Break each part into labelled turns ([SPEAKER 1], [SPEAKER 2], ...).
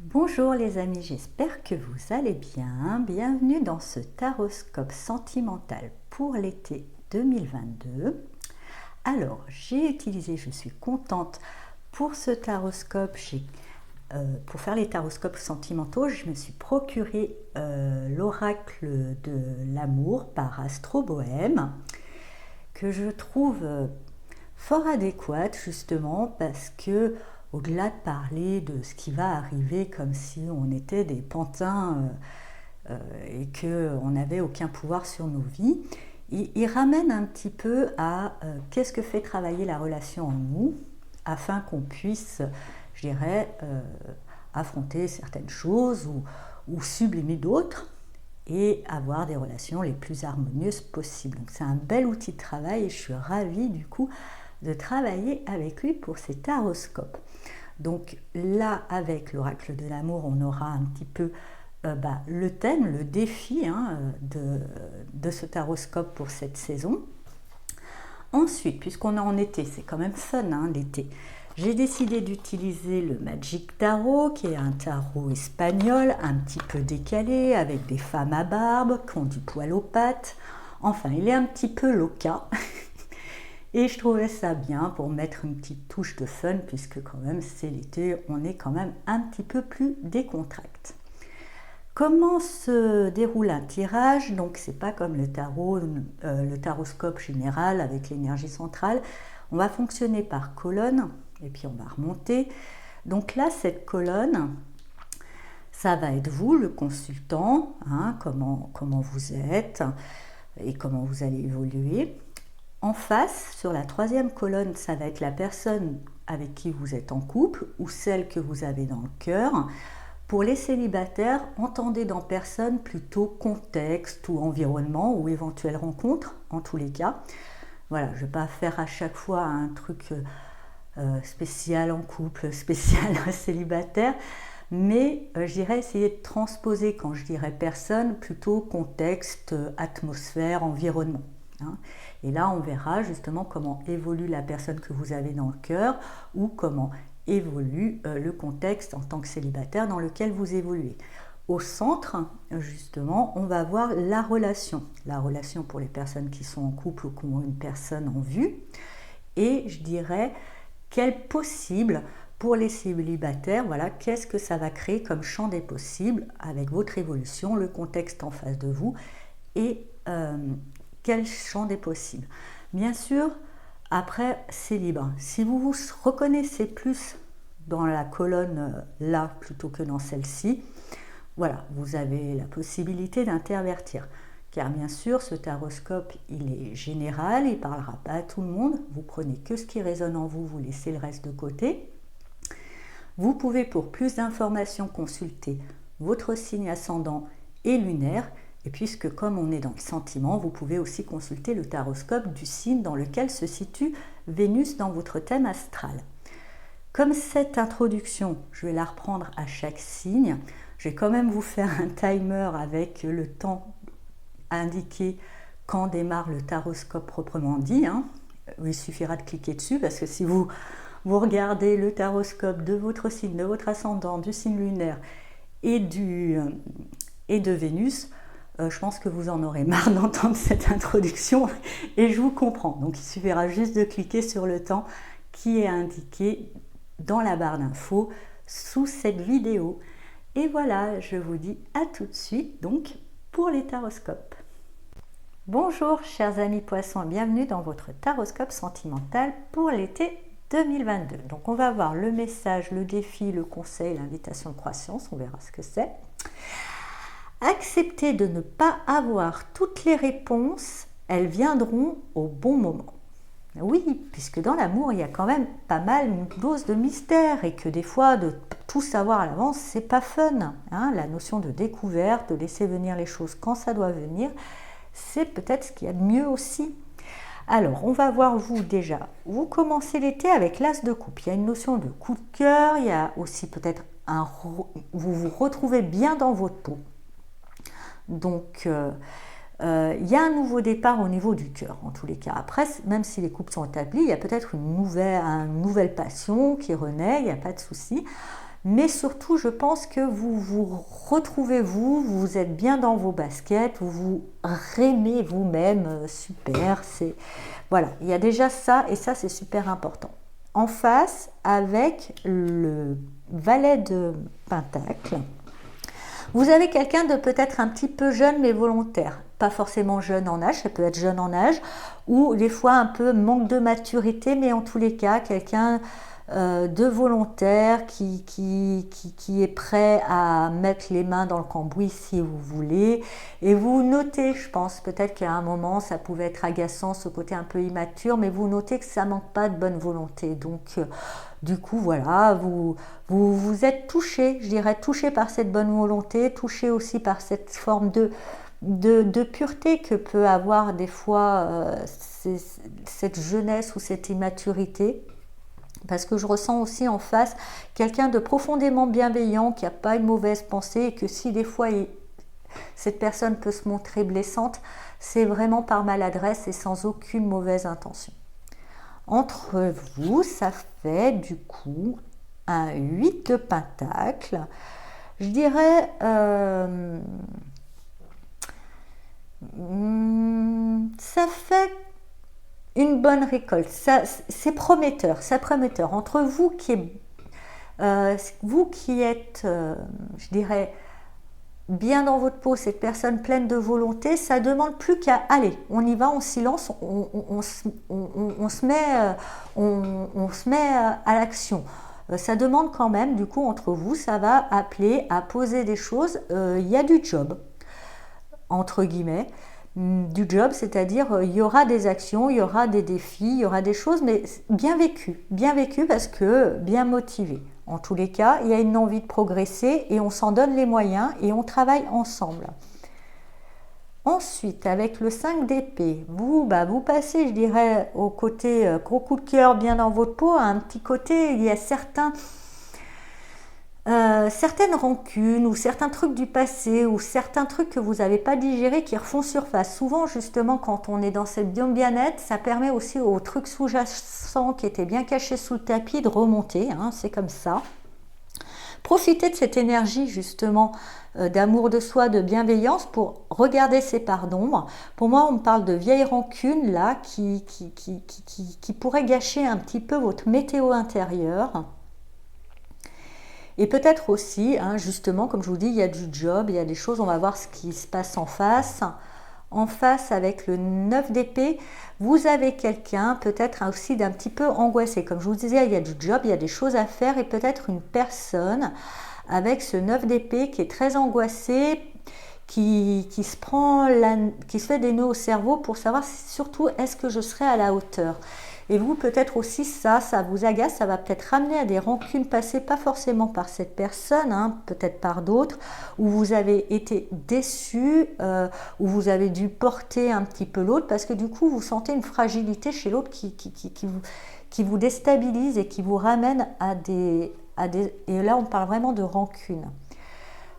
[SPEAKER 1] Bonjour les amis, j'espère que vous allez bien. Bienvenue dans ce taroscope sentimental pour l'été 2022. Alors, je suis contente pour ce taroscope. Pour faire les taroscopes sentimentaux, je me suis procuré l'oracle de l'amour par Astro Bohème, que je trouve fort adéquate justement parce que au-delà de parler de ce qui va arriver comme si on était des pantins et qu'on n'avait aucun pouvoir sur nos vies, il ramène un petit peu à qu'est-ce que fait travailler la relation en nous afin qu'on puisse, je dirais, affronter certaines choses ou sublimer d'autres et avoir des relations les plus harmonieuses possibles. Donc c'est un bel outil de travail et je suis ravie du coup de travailler avec lui pour ces taroscopes. Donc là, avec l'oracle de l'amour, on aura un petit peu le thème, le défi de ce taroscope pour cette saison. Ensuite, puisqu'on est en été, c'est quand même fun l'été, j'ai décidé d'utiliser le Magic Tarot, qui est un tarot espagnol, un petit peu décalé, avec des femmes à barbe, qui ont du poil aux pattes. Enfin, il est un petit peu loca. Et je trouvais ça bien pour mettre une petite touche de fun, puisque quand même c'est l'été, on est quand même un petit peu plus décontracté. Comment se déroule un tirage? Donc c'est pas comme le tarot, le taroscope général avec l'énergie centrale. On va fonctionner par colonne et puis on va remonter. Donc là, cette colonne, ça va être vous, le consultant, comment vous êtes et comment vous allez évoluer. En face, sur la troisième colonne, ça va être la personne avec qui vous êtes en couple ou celle que vous avez dans le cœur. Pour les célibataires, entendez dans personne plutôt contexte ou environnement ou éventuelle rencontre, en tous les cas. Voilà, je ne vais pas faire à chaque fois un truc spécial en couple, spécial célibataire, mais je dirais essayer de transposer, quand je dirais personne, plutôt contexte, atmosphère, environnement. Et là, on verra justement comment évolue la personne que vous avez dans le cœur ou comment évolue le contexte en tant que célibataire dans lequel vous évoluez. Au centre, justement, on va voir la relation pour les personnes qui sont en couple ou qui ont une personne en vue. Et je dirais, quel possible pour les célibataires, voilà, qu'est-ce que ça va créer comme champ des possibles avec votre évolution, le contexte en face de vous et quel champ des possibles. Bien sûr, après, c'est libre. Si vous vous reconnaissez plus dans la colonne là plutôt que dans celle-ci, voilà, vous avez la possibilité d'intervertir. Car bien sûr, ce taroscope, il est général, il ne parlera pas à tout le monde. Vous prenez que ce qui résonne en vous, vous laissez le reste de côté. Vous pouvez, pour plus d'informations, consulter votre signe ascendant et lunaire. Et puisque comme on est dans le sentiment, vous pouvez aussi consulter le taroscope du signe dans lequel se situe Vénus dans votre thème astral. Comme cette introduction, je vais la reprendre à chaque signe, je vais quand même vous faire un timer avec le temps indiqué quand démarre le taroscope proprement dit. Il suffira de cliquer dessus parce que si vous regardez le taroscope de votre signe, de votre ascendant, du signe lunaire et de Vénus, je pense que vous en aurez marre d'entendre cette introduction et je vous comprends. Donc il suffira juste de cliquer sur le temps qui est indiqué dans la barre d'infos sous cette vidéo. Et voilà, je vous dis à tout de suite donc pour les taroscopes. Bonjour chers amis poissons, bienvenue dans votre taroscope sentimental pour l'été 2022. Donc on va voir le message, le défi, le conseil, l'invitation de croissance, on verra ce que c'est. Acceptez de ne pas avoir toutes les réponses, elles viendront au bon moment. Oui, puisque dans l'amour, il y a quand même pas mal une dose de mystère et que des fois, de tout savoir à l'avance, c'est pas fun. La notion de découverte, de laisser venir les choses quand ça doit venir, c'est peut-être ce qu'il y a de mieux aussi. Alors, on va voir vous déjà. Vous commencez l'été avec l'as de coupe. Il y a une notion de coup de cœur, il y a aussi peut-être vous vous retrouvez bien dans votre peau. Donc, il y a un nouveau départ au niveau du cœur, en tous les cas. Après, même si les couples sont établis, il y a peut-être une nouvelle passion qui renaît, il n'y a pas de souci. mais surtout je pense que vous vous retrouvez vous êtes bien dans vos baskets, vous vous aimez vous-même, super, c'est voilà, il y a déjà ça et ça c'est super important. En face, avec le valet de Pentacle, vous avez quelqu'un de peut-être un petit peu jeune mais volontaire. Pas forcément jeune en âge, ça peut être jeune en âge, ou des fois un peu manque de maturité, mais en tous les cas, quelqu'un de volontaire qui est prêt à mettre les mains dans le cambouis si vous voulez. Et vous notez, je pense, peut-être qu'à un moment, ça pouvait être agaçant, ce côté un peu immature, mais vous notez que ça manque pas de bonne volonté. Donc, du coup, voilà, vous êtes touché, je dirais, touché par cette bonne volonté, touché aussi par cette forme de pureté que peut avoir des fois cette jeunesse ou cette immaturité. Parce que je ressens aussi en face quelqu'un de profondément bienveillant qui n'a pas une mauvaise pensée et que si des fois cette personne peut se montrer blessante, c'est vraiment par maladresse et sans aucune mauvaise intention. Entre vous, ça fait du coup un 8 de pentacle. Je dirais ça fait une bonne récolte. C'est prometteur, c'est prometteur. Entre vous qui êtes, je dirais, bien dans votre peau, cette personne pleine de volonté, ça demande plus qu'à aller. On y va, on se lance, on se met à l'action. Ça demande quand même, du coup, entre vous, ça va appeler à poser des choses. Il y a du job, entre guillemets. Du job, c'est-à-dire il y aura des actions, il y aura des défis, il y aura des choses, mais bien vécu parce que bien motivé. En tous les cas, il y a une envie de progresser et on s'en donne les moyens et on travaille ensemble. Ensuite, avec le 5 d'épée, vous passez, je dirais, au côté gros coup de cœur bien dans votre peau, à un petit côté, il y a certaines rancunes ou certains trucs du passé ou certains trucs que vous n'avez pas digérés qui refont surface. Souvent, justement, quand on est dans cette bien-être, ça permet aussi aux trucs sous-jacents qui étaient bien cachés sous le tapis de remonter, hein, c'est comme ça. Profitez de cette énergie, justement, d'amour de soi, de bienveillance pour regarder ces parts d'ombre. Pour moi, on me parle de vieilles rancunes, là, qui pourraient gâcher un petit peu votre météo intérieure. Et peut-être aussi, hein, justement, comme je vous dis, il y a du job, il y a des choses, on va voir ce qui se passe en face. En face, avec le 9 d'épée, vous avez quelqu'un peut-être aussi d'un petit peu angoissé. Comme je vous disais, il y a du job, il y a des choses à faire et peut-être une personne avec ce 9 d'épée qui est très angoissée, qui se fait des nœuds au cerveau pour savoir surtout est-ce que je serai à la hauteur. Et vous, peut-être aussi ça vous agace, ça va peut-être ramener à des rancunes passées, pas forcément par cette personne, hein, peut-être par d'autres, où vous avez été déçu, où vous avez dû porter un petit peu l'autre, parce que du coup, vous sentez une fragilité chez l'autre qui vous déstabilise et qui vous ramène à des... Et là, on parle vraiment de rancune.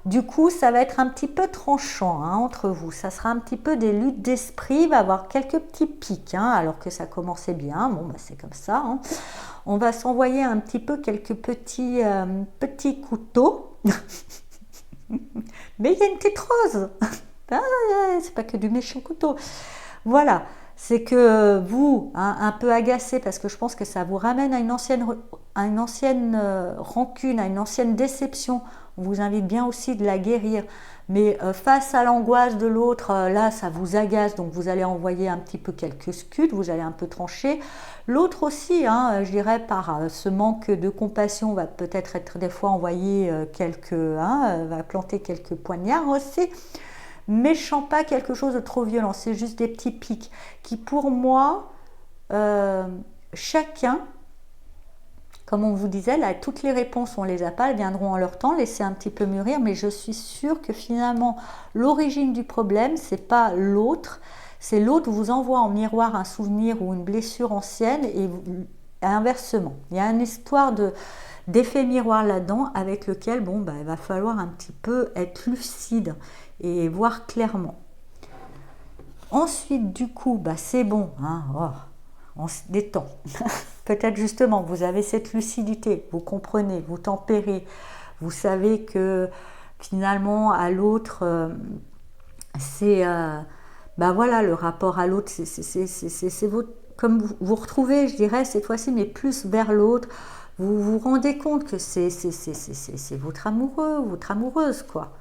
[SPEAKER 1] Du coup, ça va être un petit peu tranchant, hein, entre vous. Ça sera un petit peu des luttes d'esprit, il va y avoir quelques petits pics, hein, alors que ça commençait bien. Bon, c'est comme ça. Hein. On va s'envoyer un petit peu quelques petits couteaux. Mais il y a une petite rose. C'est pas que du méchant couteau. Voilà. C'est que vous, hein, un peu agacé, parce que je pense que ça vous ramène à une ancienne rancune, à une ancienne déception. On vous invite bien aussi de la guérir. Mais face à l'angoisse de l'autre, là, ça vous agace. Donc, vous allez envoyer un petit peu quelques scuds, vous allez un peu trancher. L'autre aussi, hein, je dirais, par ce manque de compassion, va peut-être être des fois envoyer va planter quelques poignards aussi. Méchant, pas quelque chose de trop violent, c'est juste des petits pics qui, pour moi, chacun, comme on vous disait, là, toutes les réponses, on les a pas, elles viendront en leur temps, laissez un petit peu mûrir, mais je suis sûre que finalement, l'origine du problème, c'est pas l'autre, c'est l'autre vous envoie en miroir un souvenir ou une blessure ancienne et inversement. Il y a une histoire d'effet miroir là-dedans avec lequel, il va falloir un petit peu être lucide et voir clairement. Ensuite, du coup, c'est bon. Hein, on se détend. Peut-être justement, vous avez cette lucidité, vous comprenez, vous tempérez, vous savez que finalement à l'autre, c'est ben voilà, le rapport à l'autre, c'est votre, comme vous retrouvez, je dirais, cette fois-ci, mais plus vers l'autre, vous vous rendez compte que c'est votre amoureux, votre amoureuse, quoi.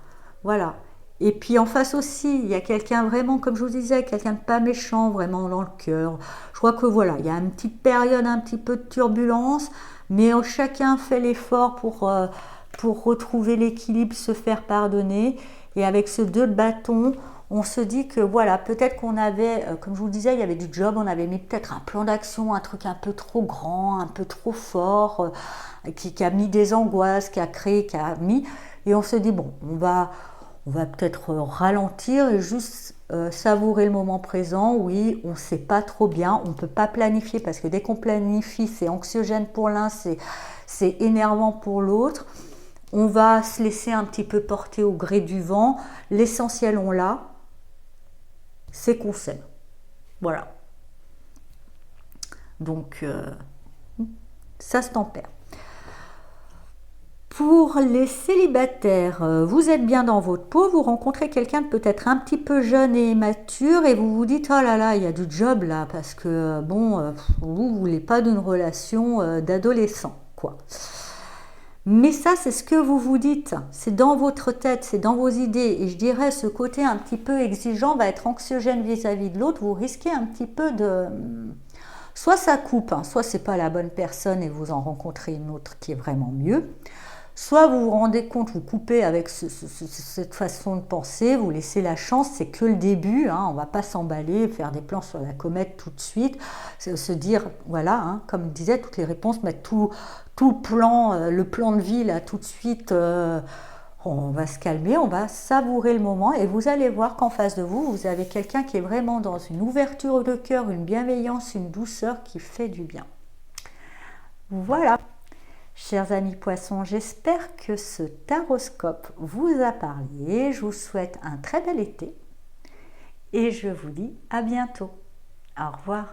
[SPEAKER 1] Voilà. Et puis en face aussi, il y a quelqu'un vraiment, comme je vous disais, quelqu'un de pas méchant, vraiment dans le cœur. Je crois que voilà, il y a une petite période, un petit peu de turbulence, mais chacun fait l'effort pour retrouver l'équilibre, se faire pardonner. Et avec ce 2 de bâton, on se dit que voilà, peut-être qu'on avait, comme je vous le disais, il y avait du job, on avait mis peut-être un plan d'action, un truc un peu trop grand, un peu trop fort, qui a mis des angoisses, qui a créé, qui a mis, et on se dit, bon, on va peut-être ralentir et juste savourer le moment présent. Oui, on ne sait pas trop bien, on ne peut pas planifier, parce que dès qu'on planifie, c'est anxiogène pour l'un, c'est énervant pour l'autre. On va se laisser un petit peu porter au gré du vent. L'essentiel, on l'a, c'est qu'on s'aime. Voilà. Donc, ça se tempère. Pour les célibataires, vous êtes bien dans votre peau, vous rencontrez quelqu'un de peut-être un petit peu jeune et immature et vous vous dites oh là là, il y a du job là, parce que bon, vous ne voulez pas d'une relation d'adolescent, quoi. Mais ça, c'est ce que vous vous dites, c'est dans votre tête, c'est dans vos idées. Et je dirais, ce côté un petit peu exigeant va être anxiogène vis-à-vis de l'autre. Vous risquez un petit peu de... Soit ça coupe, hein, soit c'est pas la bonne personne et vous en rencontrez une autre qui est vraiment mieux. Soit vous vous rendez compte, vous coupez avec cette façon de penser, vous laissez la chance, c'est que le début, hein, on ne va pas s'emballer, faire des plans sur la comète tout de suite, se dire, voilà, hein, comme je disais, toutes les réponses, mettre tout le plan de vie là tout de suite, on va se calmer, on va savourer le moment et vous allez voir qu'en face de vous, vous avez quelqu'un qui est vraiment dans une ouverture de cœur, une bienveillance, une douceur qui fait du bien. Voilà. Chers amis poissons, j'espère que ce taroscope vous a parlé. Je vous souhaite un très bel été et je vous dis à bientôt. Au revoir.